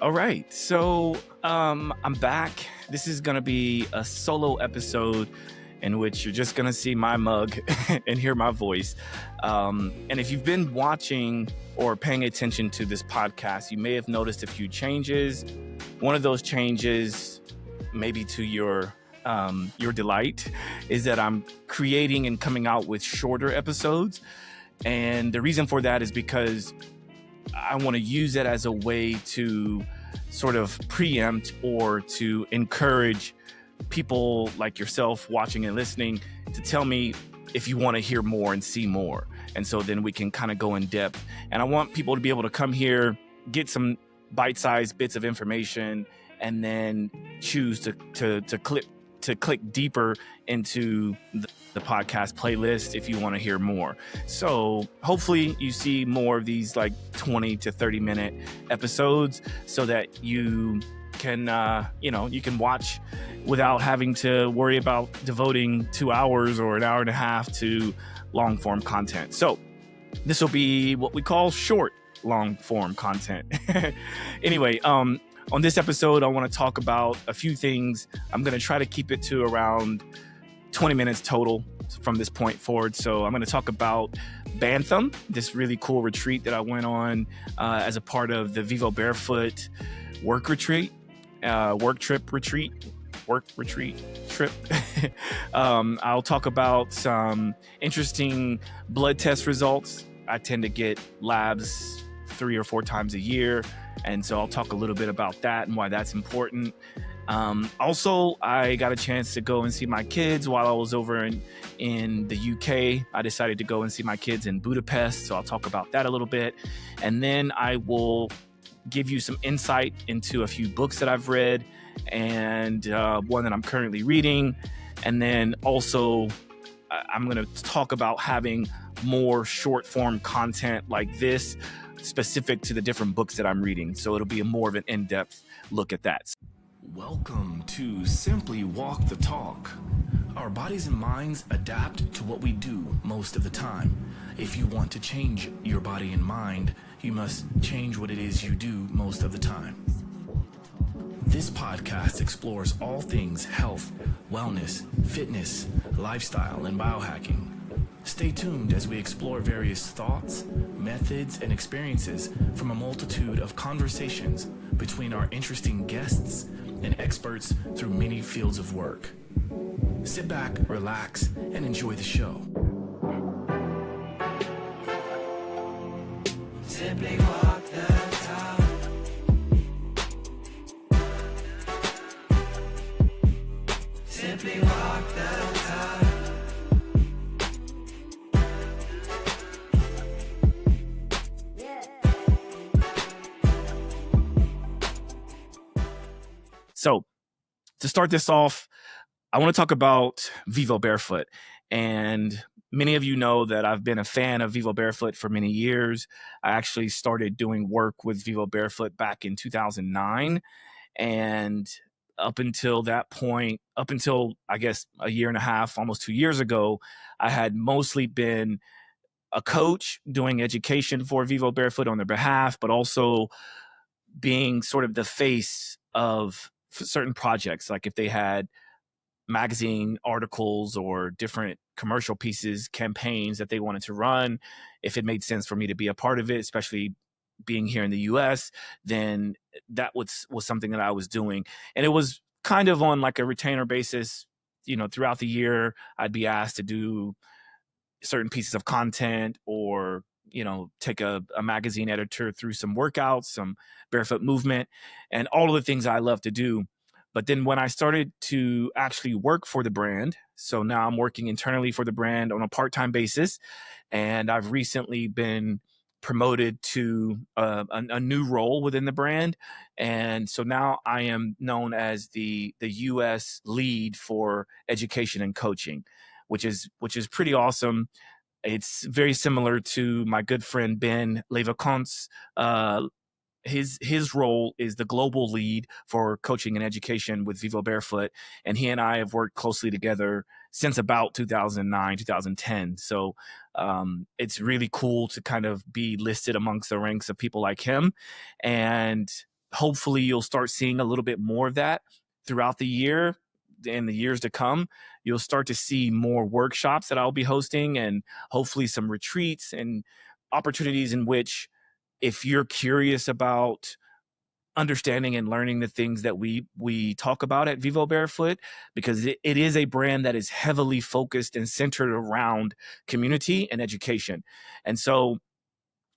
All right. I'm back. This is going to be a solo episode in which you're just going to see my mug and hear my voice. And if you've been watching or paying attention to this podcast, you may have noticed a few changes. One of those changes, maybe to your delight, is that I'm creating and coming out with shorter episodes. And the reason for that is because I want to use it as a way to sort of preempt or to encourage people like yourself watching and listening to tell me if you want to hear more and see more. And so then we can kind of go in depth. And I want people to be able to come here, get some bite-sized bits of information, and then choose to click deeper into the podcast playlist if you want to hear more. So hopefully you see more of these like 20 to 30 minute episodes so that you can you can watch without having to worry about devoting 2 hours or an hour and a half to long form content. So this will be what we call short long form content. Anyway, on this episode, I want to talk about a few things. I'm going to try to keep it to around 20 minutes total from this point forward. So I'm going to talk about Bantham, this really cool retreat that I went on as a part of the Vivo Barefoot work trip. I'll talk about some interesting blood test results. I tend to get labs 3 or 4 times a year. And so I'll talk a little bit about that and why that's important. Also, I got a chance to go and see my kids while I was over in the UK. I decided to go and see my kids in Budapest. So I'll talk about that a little bit. And then I will give you some insight into a few books that I've read and one that I'm currently reading. And then also I'm going to talk about having more short form content like this specific to the different books that I'm reading. So it'll be more of an in-depth look at that. Welcome to Simply Walk the Talk. Our bodies and minds adapt to what we do most of the time. If you want to change your body and mind, you must change what it is you do most of the time. This podcast explores all things health, wellness, fitness, lifestyle, and biohacking. Stay tuned as we explore various thoughts, methods, and experiences from a multitude of conversations between our interesting guests and experts through many fields of work. Sit back, relax, and enjoy the show. Simply walk the talk. Simply walk the talk. So to start this off, I want to talk about Vivo Barefoot. And many of you know that I've been a fan of Vivo Barefoot for many years. I actually started doing work with Vivo Barefoot back in 2009. And up until that point, up until I guess a year and a half, almost 2 years ago, I had mostly been a coach doing education for Vivo Barefoot on their behalf, but also being sort of the face of certain projects. Like if they had magazine articles or different commercial pieces, campaigns that they wanted to run, if it made sense for me to be a part of it, especially being here in the US, then that was something that I was doing. And it was kind of on like a retainer basis. Throughout the year, I'd be asked to do certain pieces of content or take a magazine editor through some workouts, some barefoot movement, and all of the things I love to do. But then when I started to actually work for the brand, so now I'm working internally for the brand on a part-time basis, and I've recently been promoted to a new role within the brand. And so now I am known as the US lead for education and coaching, which is pretty awesome. It's very similar to my good friend Ben Levacon's. His role is the global lead for coaching and education with Vivo Barefoot, and he and I have worked closely together since about 2009, 2010. So it's really cool to kind of be listed amongst the ranks of people like him. And hopefully you'll start seeing a little bit more of that throughout the year and the years to come. You'll start to see more workshops that I'll be hosting, and hopefully some retreats and opportunities in which, if you're curious about understanding and learning the things that we talk about at Vivo Barefoot, because it is a brand that is heavily focused and centered around community and education. And so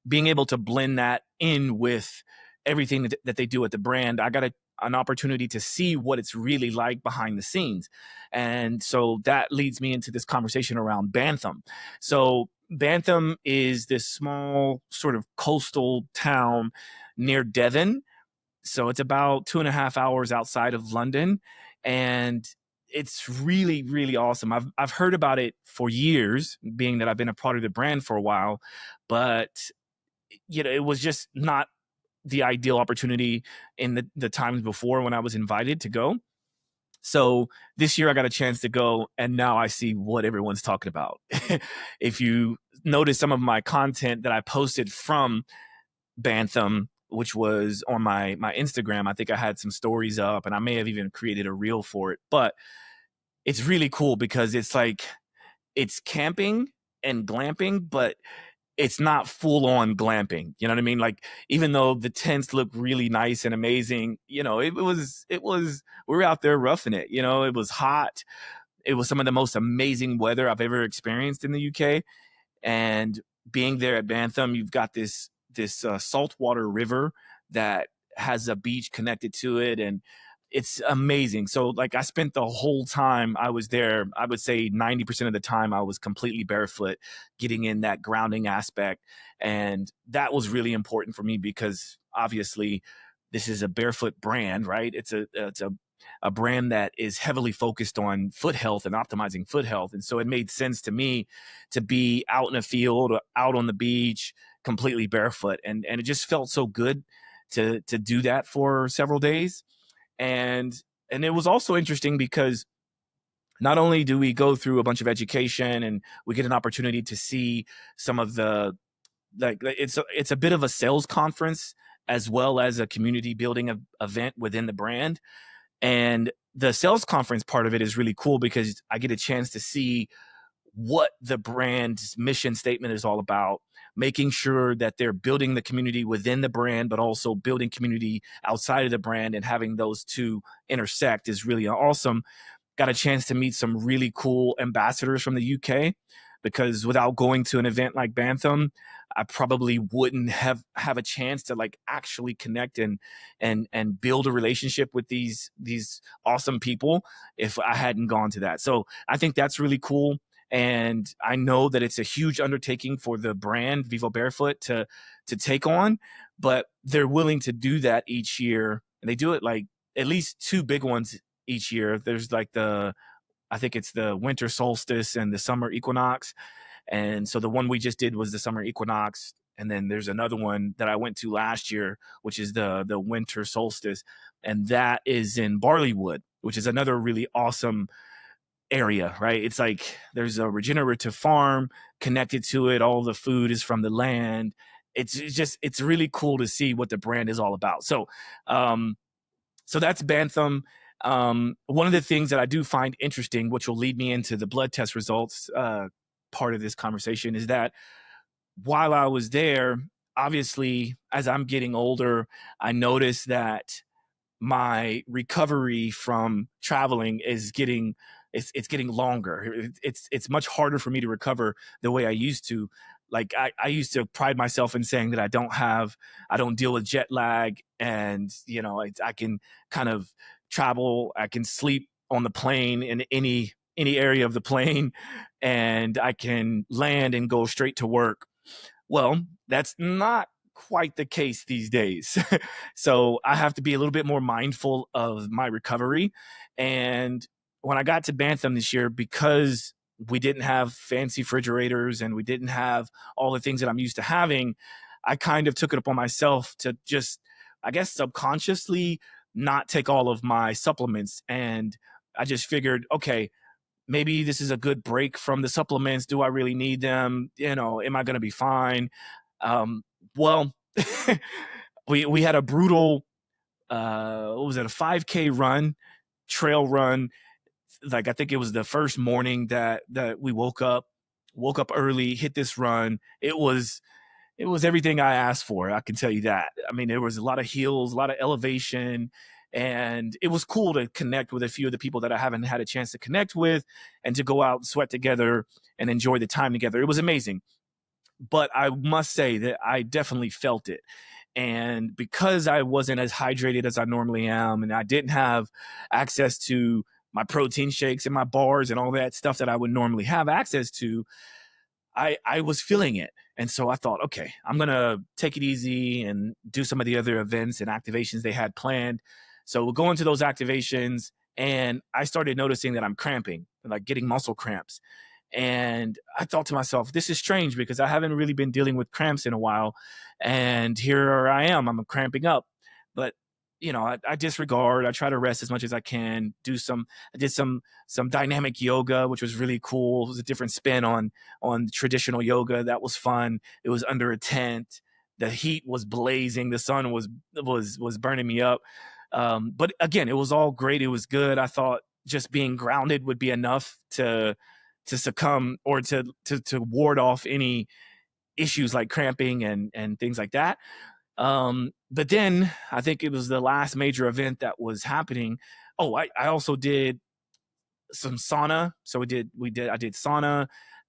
being able to blend that in with everything that they do at the brand, I got an opportunity to see what it's really like behind the scenes. And so that leads me into this conversation around Bantham. So Bantham is this small sort of coastal town near Devon. So it's about 2.5 hours outside of London. And it's really, really awesome. I've heard about it for years, being that I've been a part of the brand for a while, but it was just not the ideal opportunity in the times before when I was invited to go. So this year I got a chance to go, and now I see what everyone's talking about. If you notice some of my content that I posted from Bantham, which was on my Instagram, I think I had some stories up, and I may have even created a reel for it. But it's really cool because it's camping and glamping, but it's not full on glamping. You know what I mean? Like, even though the tents look really nice and amazing, it was, we were out there roughing it. It was hot. It was some of the most amazing weather I've ever experienced in the UK. And being there at Bantham, you've got this saltwater river that has a beach connected to it, and it's amazing. So like, I spent the whole time I was there, I would say 90% of the time I was completely barefoot, getting in that grounding aspect. And that was really important for me because obviously this is a barefoot brand, right? It's a brand that is heavily focused on foot health and optimizing foot health. And so it made sense to me to be out in a field, out on the beach, completely barefoot. And it just felt so good to do that for several days. And it was also interesting because not only do we go through a bunch of education and we get an opportunity to see some of the, like, it's a bit of a sales conference as well as a community building event within the brand. And the sales conference part of it is really cool because I get a chance to see what the brand's mission statement is all about, making sure that they're building the community within the brand, but also building community outside of the brand, and having those two intersect is really awesome. Got a chance to meet some really cool ambassadors from the UK, because without going to an event like Bantham, I probably wouldn't have a chance to like actually connect and build a relationship with these awesome people if I hadn't gone to that. So I think that's really cool. And I know that it's a huge undertaking for the brand Vivo Barefoot to take on, but they're willing to do that each year. And they do it like at least two big ones each year. There's like I think it's the winter solstice and the summer equinox. And so the one we just did was the summer equinox. And then there's another one that I went to last year, which is the winter solstice. And that is in Barleywood, which is another really awesome area, right? It's like there's a regenerative farm connected to it. All the food is from the land. It's really cool to see what the brand is all about. So that's Bantham. One of the things that I do find interesting, which will lead me into the blood test results part of this conversation, is that while I was there, obviously, as I'm getting older, I noticed that my recovery from traveling is getting longer. It's much harder for me to recover the way I used to. Like, I used to pride myself in saying that I don't deal with jet lag, and I can kind of travel, I can sleep on the plane in any area of the plane, and I can land and go straight to work. Well, that's not quite the case these days. So I have to be a little bit more mindful of my recovery. And when I got to Bantham this year, because we didn't have fancy refrigerators and we didn't have all the things that I'm used to having, I kind of took it upon myself to just, I guess, subconsciously not take all of my supplements. And I just figured, okay, maybe this is a good break from the supplements. Do I really need them? Am I going to be fine? Well, we had a brutal what was it, a 5K run, trail run. Like, I think it was the first morning that we woke up early, hit this run. It was everything I asked for. I can tell you that. I mean, there was a lot of hills, a lot of elevation, and it was cool to connect with a few of the people that I haven't had a chance to connect with, and to go out and sweat together and enjoy the time together. It was amazing. But I must say that I definitely felt it. And because I wasn't as hydrated as I normally am, and I didn't have access to my protein shakes and my bars and all that stuff that I would normally have access to, I was feeling it. And so I thought, okay, I'm going to take it easy and do some of the other events and activations they had planned. So we'll go into those activations, and I started noticing that I'm cramping, like getting muscle cramps. And I thought to myself, this is strange because I haven't really been dealing with cramps in a while. And here I am, I'm cramping up. But I disregard. I try to rest as much as I can. I did some dynamic yoga, which was really cool. It was a different spin on traditional yoga. That was fun. It was under a tent. The heat was blazing. The sun was burning me up. But again, it was all great. It was good. I thought just being grounded would be enough to succumb or to ward off any issues like cramping and things like that. But then I think it was the last major event that was happening. Oh, I also did some sauna. So I did sauna,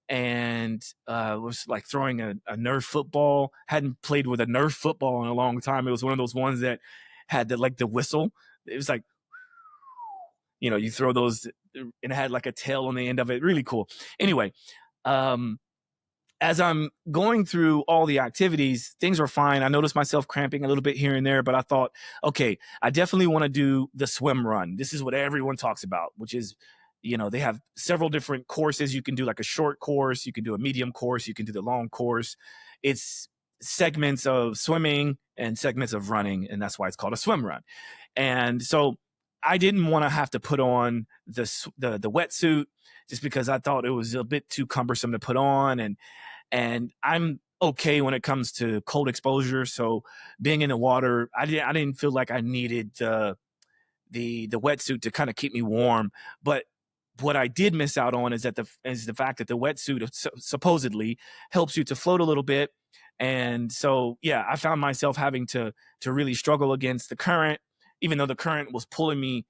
and was like throwing a Nerf football. Hadn't played with a Nerf football in a long time. It was one of those ones that had the whistle. It was like, you throw those, and it had like a tail on the end of it. Really cool. Anyway, as I'm going through all the activities, things were fine. I noticed myself cramping a little bit here and there, but I thought, okay, I definitely want to do the swim run. This is what everyone talks about, which is, they have several different courses. You can do like a short course, you can do a medium course, you can do the long course. It's segments of swimming and segments of running, and that's why it's called a swim run. And so I didn't want to have to put on the wetsuit, just because I thought it was a bit too cumbersome to put on, and I'm okay when it comes to cold exposure. So being in the water, I didn't feel like I needed the wetsuit to kind of keep me warm. But what I did miss out on is the fact that the wetsuit supposedly helps you to float a little bit. And so, yeah, I found myself having to really struggle against the current, even though the current was pulling me.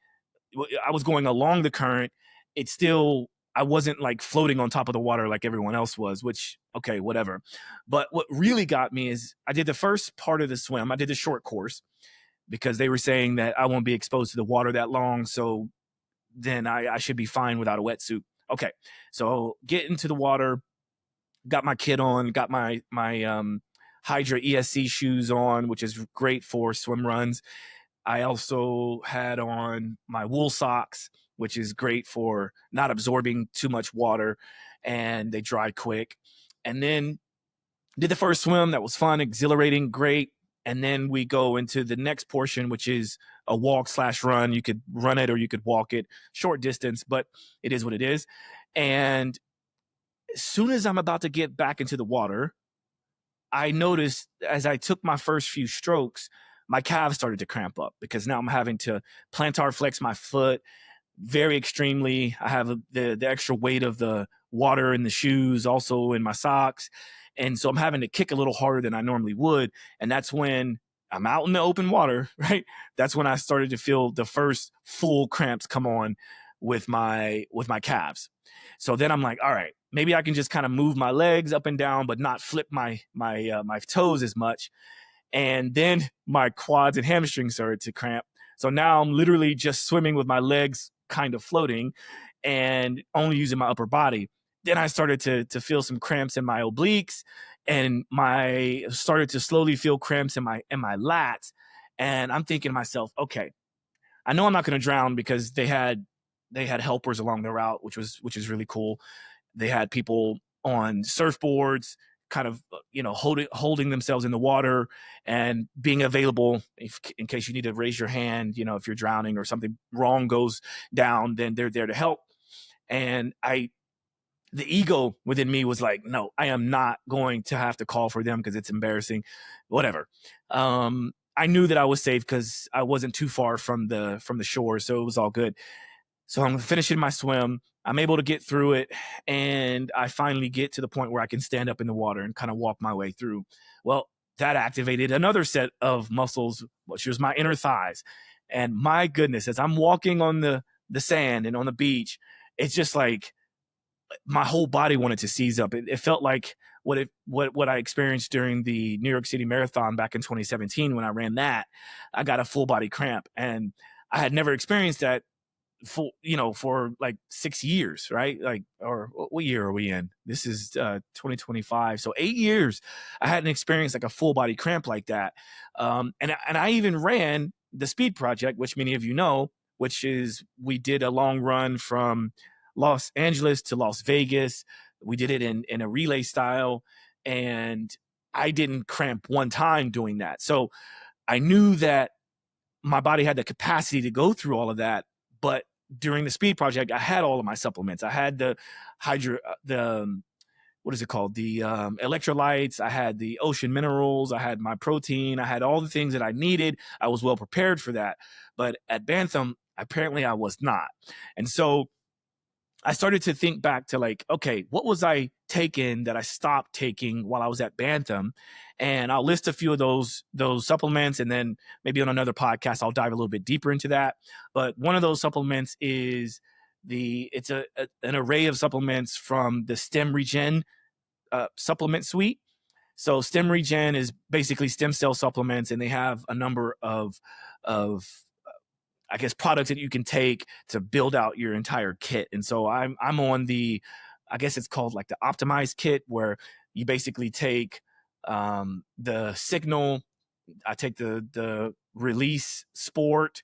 I was going along the current. It still, I wasn't like floating on top of the water like everyone else was, which, okay, whatever. But what really got me is I did the first part of the swim. I did the short course because they were saying that I won't be exposed to the water that long. So then I should be fine without a wetsuit. Okay. So get into the water, got my kit on, got my Hydra ESC shoes on, which is great for swim runs. I also had on my wool socks, which is great for not absorbing too much water, and they dry quick. And then did the first swim. That was fun, exhilarating, great. And then we go into the next portion, which is a walk/run. You could run it or you could walk it, short distance, but it is what it is. And as soon as I'm about to get back into the water, I noticed as I took my first few strokes, my calves started to cramp up because now I'm having to plantar flex my foot very extremely. I have the extra weight of the water in the shoes, also in my socks. And so I'm having to kick a little harder than I normally would. And that's when I'm out in the open water, right? That's when I started to feel the first full cramps come on with my calves. So then I'm like, all right, maybe I can just kind of move my legs up and down, but not flip my toes as much. And then my quads and hamstrings started to cramp. So now I'm literally just swimming with my legs kind of floating and only using my upper body. Then I started to feel some cramps in my obliques, and started to slowly feel cramps in my lats. And I'm thinking to myself, okay, I know I'm not going to drown because they had helpers along the route, which is really cool. They had people on surfboards, kind of, holding themselves in the water and being available in case you need to raise your hand, if you're drowning or something wrong goes down, then they're there to help. And the ego within me was like, no, I am not going to have to call for them because it's embarrassing, whatever. I knew that I was safe because I wasn't too far from the shore, so it was all good. So I'm finishing my swim. I'm able to get through it, and I finally get to the point where I can stand up in the water and kind of walk my way through. Well, that activated another set of muscles, which was my inner thighs. And my goodness, as I'm walking on the sand and on the beach, it's just like my whole body wanted to seize up. It felt like what I experienced during the New York City Marathon back in 2017 when I ran that. I got a full body cramp, and I had never experienced that for like 6 years, right? Like, or what year are we in? This is 2025. So 8 years I hadn't experienced like a full body cramp like that. And I even ran the speed project, which many of you know, which is we did a long run from Los Angeles to Las Vegas. We did it in a relay style, and I didn't cramp one time doing that. So I knew that my body had the capacity to go through all of that. But during the speed project, I had all of my supplements. I had the what is it called? The electrolytes. I had the ocean minerals. I had my protein. I had all the things that I needed. I was well prepared for that. But at Bantham, apparently I was not. And so I started to think back to like, okay, what was I taking that I stopped taking while I was at Bantham? And I'll list a few of those supplements, and then maybe on another podcast I'll dive a little bit deeper into that. But one of those supplements is it's an array of supplements from the STEMREGEN supplement suite. So STEMREGEN is basically stem cell supplements, and they have a number of I guess products that you can take to build out your entire kit. And so I'm on I guess it's called like the optimized kit, where you basically take the signal. I take the release sport.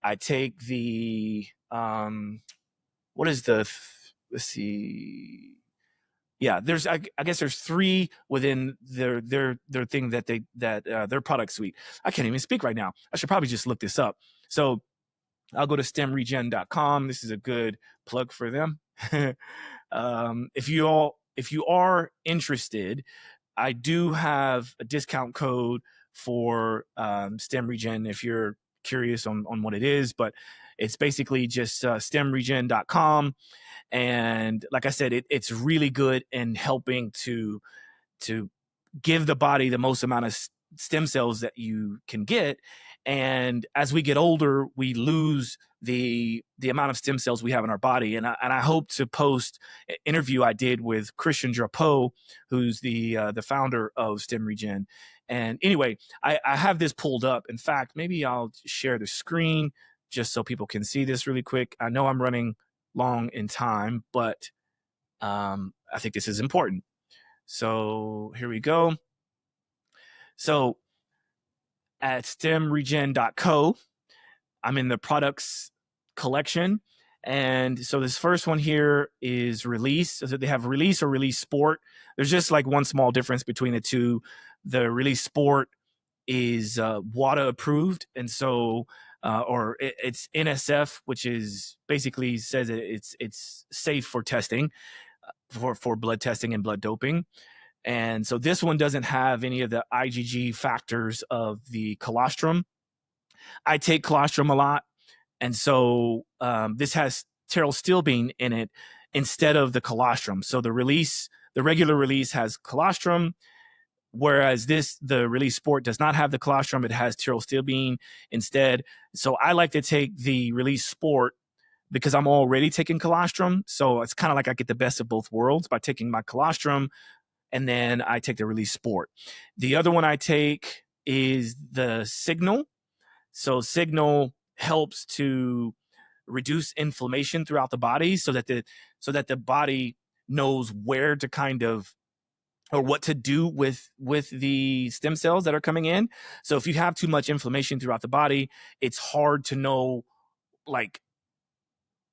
I take the what is let's see. Yeah, I guess there's 3 within their thing that their product suite. I can't even speak right now. I should probably just look this up. So I'll go to STEMREGEN.com. This is a good plug for them. If you are interested, I do have a discount code for STEMREGEN if you're curious on what it is, but it's basically just STEMREGEN.com. And like I said, it's really good in helping to give the body the most amount of stem cells that you can get. And as we get older, we lose the amount of stem cells we have in our body. And I hope to post an interview I did with Christian Drapeau, who's the founder of STEMREGEN. And anyway, I have this pulled up. In fact, maybe I'll share the screen just so people can see this really quick. I know I'm running long in time, but I think this is important. So here we go. So at STEMREGEN.co, I'm in the products collection. And so this first one here is release. So they have release or release sport. There's just like one small difference between the two. The release sport is WADA approved. And so, it's NSF, which is basically says it's safe for testing, for blood testing and blood doping. And so this one doesn't have any of the IgG factors of the colostrum. I take colostrum a lot. And so this has pterostilbene in it instead of the colostrum. So the regular release has colostrum, whereas the release sport does not have the colostrum. It has pterostilbene instead. So I like to take the release sport because I'm already taking colostrum. So it's kind of like I get the best of both worlds by taking my colostrum, and then I take the release sport. The other one I take is the signal. So signal helps to reduce inflammation throughout the body so that the body knows where to kind of, or what to do with the stem cells that are coming in. So if you have too much inflammation throughout the body, it's hard to know like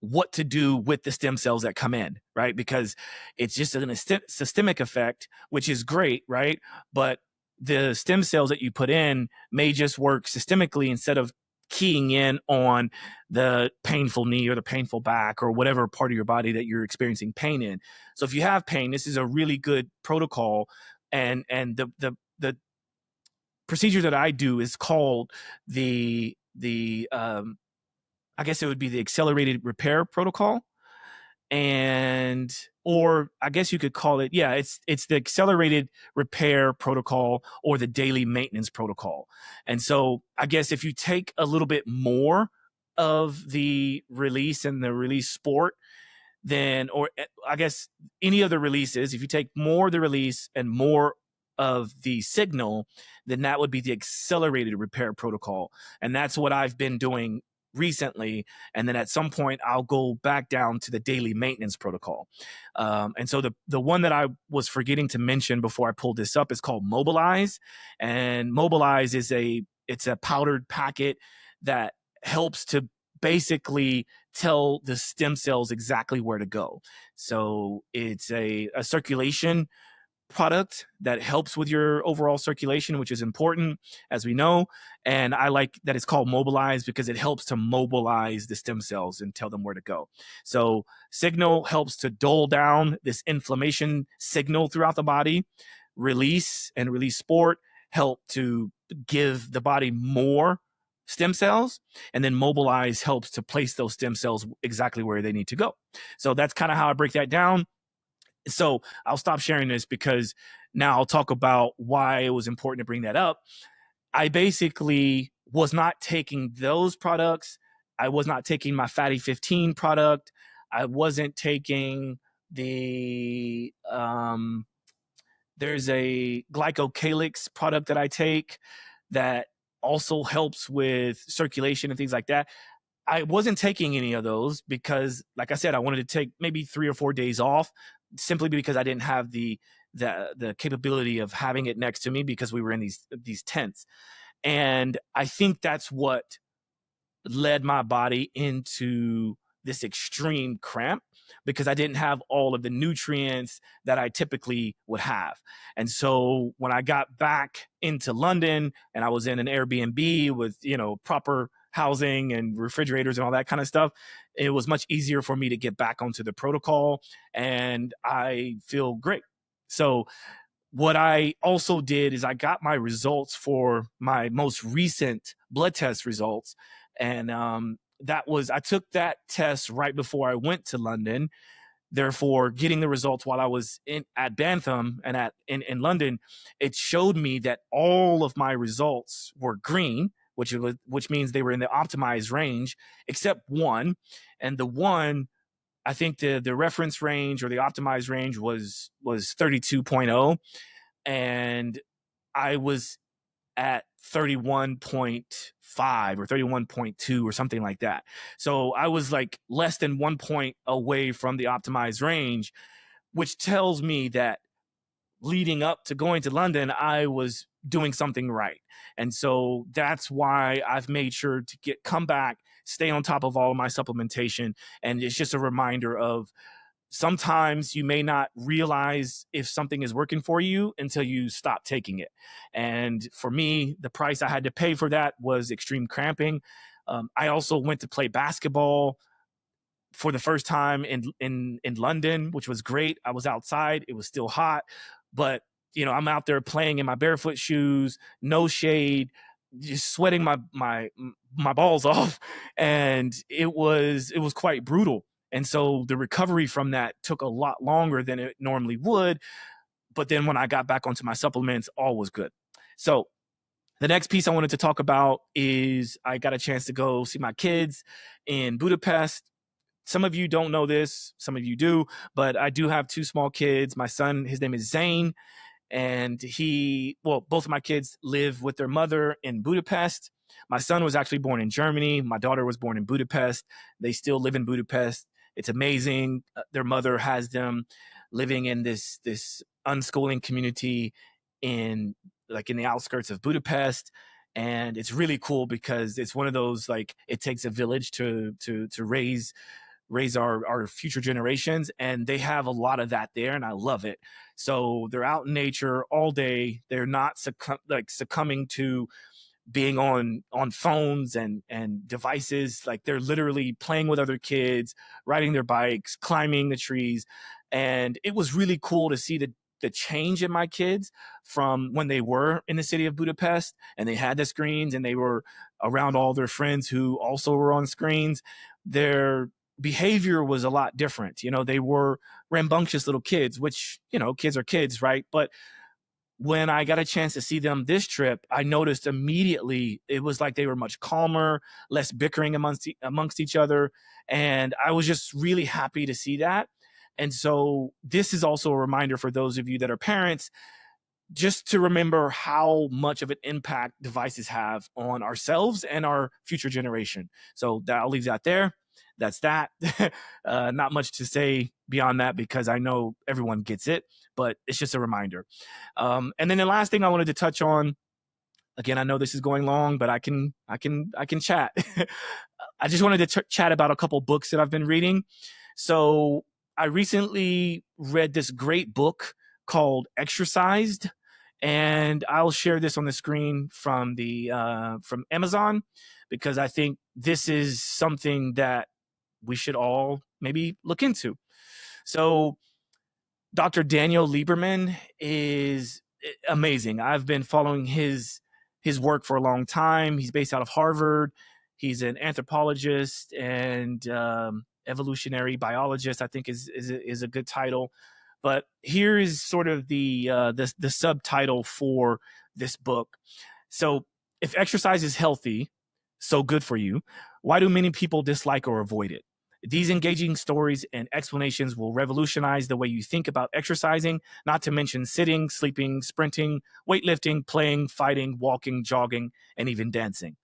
what to do with the stem cells that come in, right? Because it's just a systemic effect, which is great, right? But the stem cells that you put in may just work systemically instead of keying in on the painful knee or the painful back or whatever part of your body that you're experiencing pain in. So if you have pain, this is a really good protocol. And procedure that I do is called the I guess it would be the accelerated repair protocol, and or I guess you could call it, yeah, it's the accelerated repair protocol or the daily maintenance protocol. And so I guess if you take a little bit more of the release and the release sport, then, or I guess any of the releases, if you take more of the release and more of the signal, then that would be the accelerated repair protocol. And that's what I've been doing recently. And then at some point, I'll go back down to the daily maintenance protocol. And so the one that I was forgetting to mention before I pulled this up is called Mobilize. And Mobilize is it's a powdered packet that helps to basically tell the stem cells exactly where to go. So it's a circulation product that helps with your overall circulation, which is important, as we know. And I like that it's called Mobilize because it helps to mobilize the stem cells and tell them where to go. So Signal helps to dull down this inflammation signal throughout the body. Release and Release Sport help to give the body more stem cells, and then Mobilize helps to place those stem cells exactly where they need to go. So that's kind of how I break that down. So I'll stop sharing this because now I'll talk about why it was important to bring that up. I basically was not taking those products. I was not taking my Fatty 15 product. I wasn't taking the there's a glycocalyx product that I take that also helps with circulation and things like that. I wasn't taking any of those because, like I said, I wanted to take maybe 3 or 4 days off, simply because I didn't have the capability of having it next to me because we were in these tents. And I think that's what led my body into this extreme cramp, because I didn't have all of the nutrients that I typically would have. And so when I got back into London and I was in an Airbnb with, proper housing and refrigerators and all that kind of stuff, it was much easier for me to get back onto the protocol, and I feel great. So what I also did is I got my results for my most recent blood test results. And I took that test right before I went to London. Therefore, getting the results while I was at Bantham and in London, it showed me that all of my results were green, which means they were in the optimized range, except one. And the one, I think the reference range or the optimized range was 32.0, and I was at 31.5 or 31.2 or something like that. So I was like less than 1 point away from the optimized range, which tells me that leading up to going to London, I was doing something right. And so that's why I've made sure to come back, stay on top of all of my supplementation. And it's just a reminder of, sometimes you may not realize if something is working for you until you stop taking it. And for me, the price I had to pay for that was extreme cramping. I also went to play basketball for the first time in London, which was great. I was outside. It was still hot, but I'm out there playing in my barefoot shoes, no shade, just sweating my balls off. And it was quite brutal. And so the recovery from that took a lot longer than it normally would. But then when I got back onto my supplements, all was good. So the next piece I wanted to talk about is I got a chance to go see my kids in Budapest. Some of you don't know this, some of you do, but I do have 2 small kids. My son, his name is Zane, and both of my kids live with their mother in Budapest. My son was actually born in Germany. My daughter was born in Budapest. They still live in Budapest. It's amazing. Their mother has them living in this unschooling community in the outskirts of Budapest. And it's really cool because it's one of those, like, it takes a village to raise our future generations. And they have a lot of that there, and I love it. So they're out in nature all day. They're not succumbing to being on phones and devices. Like, they're literally playing with other kids, riding their bikes, climbing the trees. And it was really cool to see the change in my kids from when they were in the city of Budapest and they had the screens and they were around all their friends who also were on screens. Their behavior was a lot different. They were rambunctious little kids, which, kids are kids, right? But when I got a chance to see them this trip, I noticed immediately it was like they were much calmer, less bickering amongst each other. And I was just really happy to see that. And so this is also a reminder for those of you that are parents, just to remember how much of an impact devices have on ourselves and our future generation. So I'll leave that there. That's that. Not much to say beyond that because I know everyone gets it, but it's just a reminder. And then the last thing I wanted to touch on, again, I know this is going long, but I can chat. I just wanted to chat about a couple books that I've been reading. So I recently read this great book called Exercised, and I'll share this on the screen from Amazon because I think this is something that we should all maybe look into. So Dr. Daniel Lieberman is amazing. I've been following his work for a long time. He's based out of Harvard. He's an anthropologist and evolutionary biologist, I think is a good title. But here is sort of the subtitle for this book. So, if exercise is healthy, so good for you, why do many people dislike or avoid it? These engaging stories and explanations will revolutionize the way you think about exercising, not to mention sitting, sleeping, sprinting, weightlifting, playing, fighting, walking, jogging, and even dancing.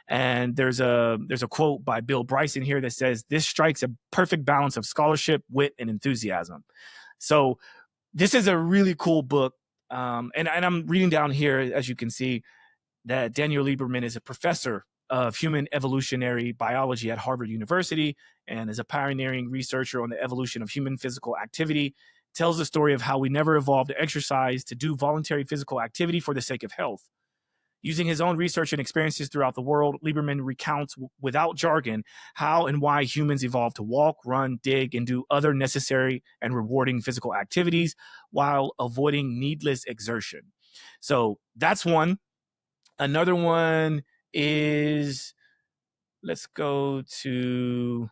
And there's a quote by Bill Bryson here that says, "This strikes a perfect balance of scholarship, wit, and enthusiasm." So this is a really cool book. And I'm reading down here, as you can see, that Daniel Lieberman is a professor of human evolutionary biology at Harvard University and is a pioneering researcher on the evolution of human physical activity. Tells the story of how we never evolved to exercise, to do voluntary physical activity for the sake of health. Using his own research and experiences throughout the world, Lieberman recounts without jargon how and why humans evolved to walk, run, dig, and do other necessary and rewarding physical activities while avoiding needless exertion. So that's one. Another one is, let's go to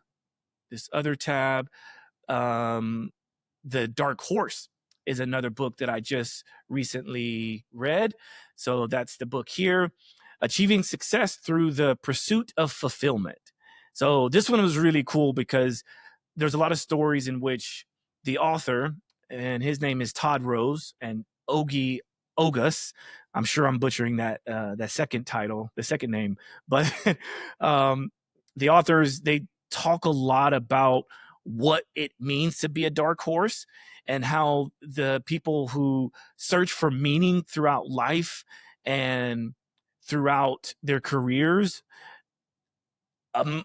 this other tab. The Dark Horse is another book that I just recently read. So that's the book here, Achieving Success Through the Pursuit of Fulfillment. So this one was really cool because there's a lot of stories in which the author, and his name is Todd Rose, and Ogi Ogus, I'm sure I'm butchering that second title, the second name, but the authors, they talk a lot about what it means to be a dark horse and how the people who search for meaning throughout life and throughout their careers,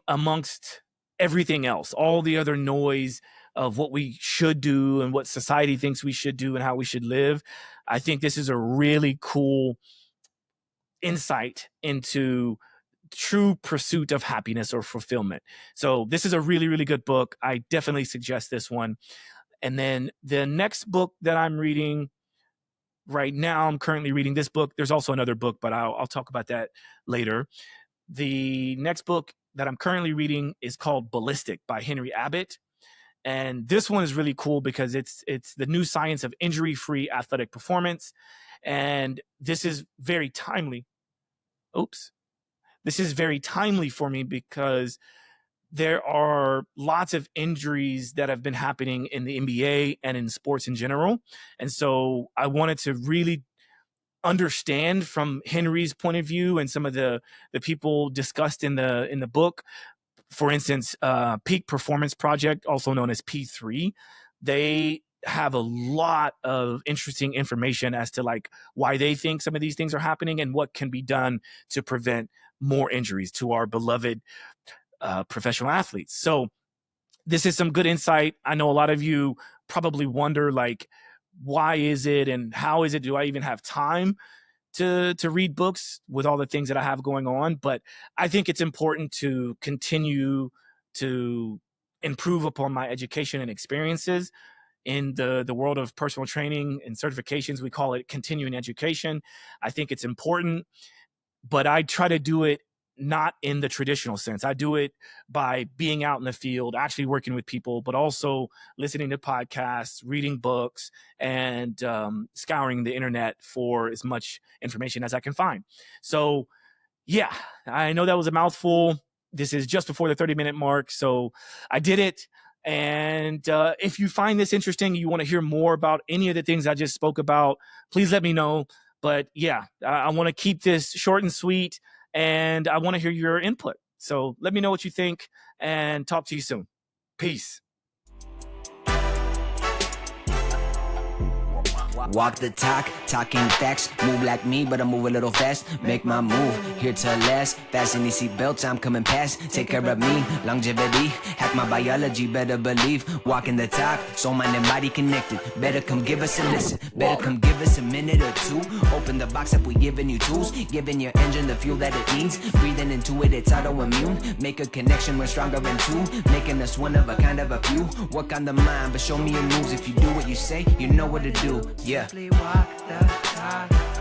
amongst everything else, all the other noise of what we should do and what society thinks we should do and how we should live. I think this is a really cool insight into true pursuit of happiness or fulfillment. So this is a really, really good book. I definitely suggest this one. And then the next book that I'm reading right now, I'm currently reading this book. There's also another book, but I'll talk about that later. The next book that I'm currently reading is called Ballistic by Henry Abbott. And this one is really cool because it's the new science of injury-free athletic performance. And this is very timely. This is very timely for me because there are lots of injuries that have been happening in the NBA and in sports in general. And so I wanted to really understand from Henry's point of view and some of the people discussed in the book. For instance, Peak Performance Project, also known as P3, they have a lot of interesting information as to like why they think some of these things are happening and what can be done to prevent more injuries to our beloved professional athletes. So this is some good insight. I know a lot of you probably wonder, like, why is it and how is it? Do I even have time to read books with all the things that I have going on? But I think it's important to continue to improve upon my education and experiences in the world of personal training and certifications, we call it continuing education. I think it's important, but I try to do it not in the traditional sense. I do it by being out in the field, actually working with people, but also listening to podcasts, reading books, and scouring the internet for as much information as I can find. So yeah, I know that was a mouthful. This is just before the 30-minute mark, so I did it. And if you find this interesting, you want to hear more about any of the things I just spoke about, please let me know. But yeah, I want to keep this short and sweet, and I want to hear your input. So let me know what you think, and talk to you soon. Peace. Walk the talk, talking facts. Move like me, but I move a little fast. Make my move, here to last. Fasten these seatbelts, I'm coming past. Take care of me, longevity. Hack my biology, better believe. Walking the talk, soul, mind, and body connected. Better come give us a listen. Better come give us a minute or two. Open the box up, we giving you tools. Giving your engine the fuel that it needs. Breathing into it, it's autoimmune. Make a connection, we're stronger than two. Making us one of a kind of a few. Work on the mind, but show me your moves. If you do what you say, you know what to do. Yeah. Walk the talk.